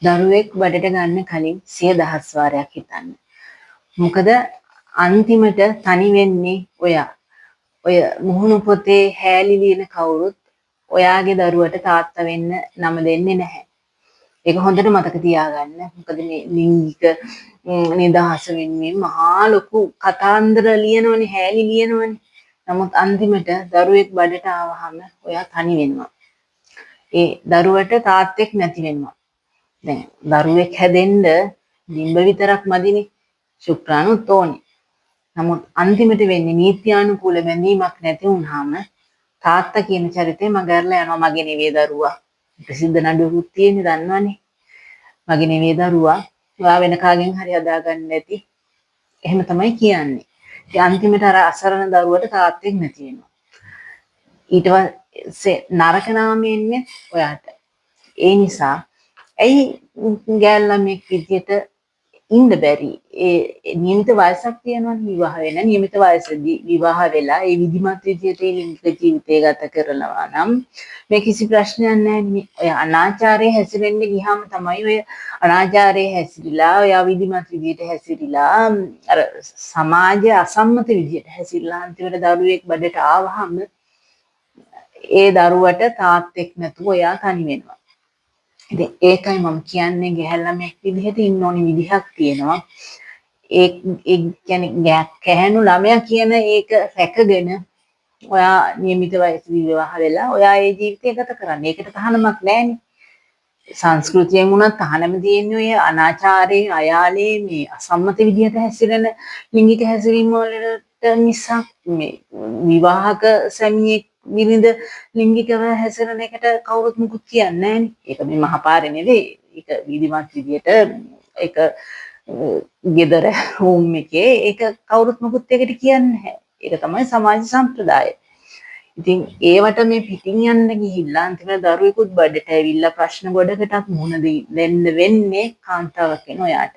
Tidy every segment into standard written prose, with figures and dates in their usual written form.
දරුවෙක් බඩට ගන්න කලින් 100,000 වාරයක් හිතන්න. මොකද අන්තිමට තනි වෙන්නේ ඔයා. ඔය මුහුණු පොතේ හැලි ලියන කවුරුත් ඔයාගේ දරුවට තාත්තා වෙන්න නම දෙන්නේ නැහැ. ඒක හොඳට මතක තියාගන්න. මොකද මේ ලිංගික නිදහස වෙනුවෙන් මහා ලොකු කතාන්දර ලියනවනේ, හැලි ලියනවනේ. නමුත් අන්තිමට දරුවෙක් බඩට ආවහම ඔයා තනි වෙනවා. ඒ දරුවට තාත්තෙක් නැති වෙනවා. දැන් දරුවෙක් හැදෙන්න ඩිම්බ විතරක් මදිනේ. ශුක්‍රාණුත් ඕනේ. නමුත් අන්තිමට වෙන්නේ නීත්‍යානුකූල බැඳීමක් නැති වුනහම තාත්තා කියන චරිතේ මගහැරලා යනවා. මගේ නෙවෙයි දරුවා. ප්‍රසිද්ධ නඩුවකුත් තියෙන්නේ දන්නවනේ. මගේ නෙවෙයි දරුවා. ඔයා වෙන කාගෙන් හරි හදාගන්න ඇති. එහෙම තමයි කියන්නේ. ඉතින් අන්තිමට අර අසරණ දරුවට තාත්තෙක් නැති වෙනවා. ඊට පස්සේ නරක නාමය එන්නේ ඔයාට. ඒ නිසා ඇයි ගෑල්ලමෙක් විදියට ඉන්න බැරි? ඒ නියමිත වයසක් තියෙනවනේ විවාහ වෙන. නියමිත වයසදී විවාහ වෙලා ඒ විධිමත් විදියට ලිංගික ජීවිතය ගත කරනවා නම් මේ කිසි ප්‍රශ්නයක් නැහැ. ඔය අනාචාරයේ හැසිරෙන්න ගියාම තමයි ඔය අනාචාරයේ හැසිරීලා ඔය විධිමත් විදියට හැසිරීලා අර සමාජ අසම්මත විදියට හැසිරීලා අන්තිමට දරුවෙක් බඩට ආවහම ඒ දරුවට තාත්තෙක් නැතුව ඔයා තනි වෙනවා. ඉතින් ඒකයි මම කියන්නේ ගැහැල්ලමක් විදිහට ඉන්න ඕනි විදිහක් තියෙනවා. ඒ කියන්නේ කැහැණු ළමයා කියන ඒක රැකගෙන ඔයා නියමිත වයසදී විවාහ වෙලා ඔයා ඒ ජීවිතය ගත කරන්න. ඒකට තහනමක් නැහැනේ. සංස්කෘතියෙන් උනත් තහනම තියෙන්නේ ඔය අනාචාරයේ අයාලේ මේ අසම්මත විදිහට හැසිරෙන ලිංගික හැසිරීම වලට මිසක් මේ විවාහක සැමියෙක් විරිඳ ලිංගිකව හැසිරෙන එකට කවුරුත් මුකුත් කියන්නේ නැහැනේ. ඒක මේ මහපාරේ නෙවෙයි. ඒක විධිමත් විදියට ඒක ගෙදර රූම් එකේ ඒක කවුරුත් මුකුත් ඒකට කියන්නේ නැහැ. ඒක තමයි සමාජ සම්ප්‍රදාය. ඉතින් ඒවට මේ පිටින් යන්න ගිහිල්ලා අන්තිමට දරුවෙකුත් බඩට ඇවිල්ලා ප්‍රශ්න ගොඩකටත් මුහුණ දෙන්න වෙන්නේ කාන්තාවක් වෙන ඔයාට.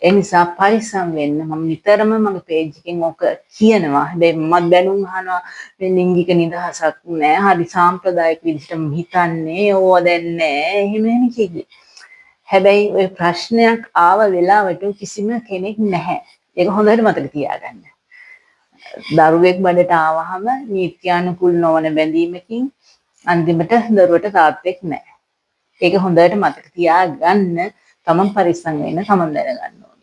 ඒ නිසා පරිස්සම් වෙන්න මම නිතරම මගේ පේජ් එකෙන් ඔක කියනවා. හැබැයි මමත් බැනුම් අහනවා මේ ලිංගික නිදහසක් නෑ. හරි සාම්ප්‍රදායික විදිහටම හිතන්නේ. ඕවා දැන් නෑ. එහෙම කිව්වේ. හැබැයි ওই ප්‍රශ්නයක් ආව වෙලාවට කිසිම කෙනෙක් නැහැ. ඒක හොඳට මතක තියාගන්න. දරුවෙක් බඩට ආවහම නීත්‍යානුකූල නොවන බැඳීමකින් අන්තිමට දරුවට තාත්තෙක් නැහැ. ඒක හොඳට මතක තියාගන්න තමන් පරිස්සම් වෙන්න තමන් දැනගන්න ඕනේ.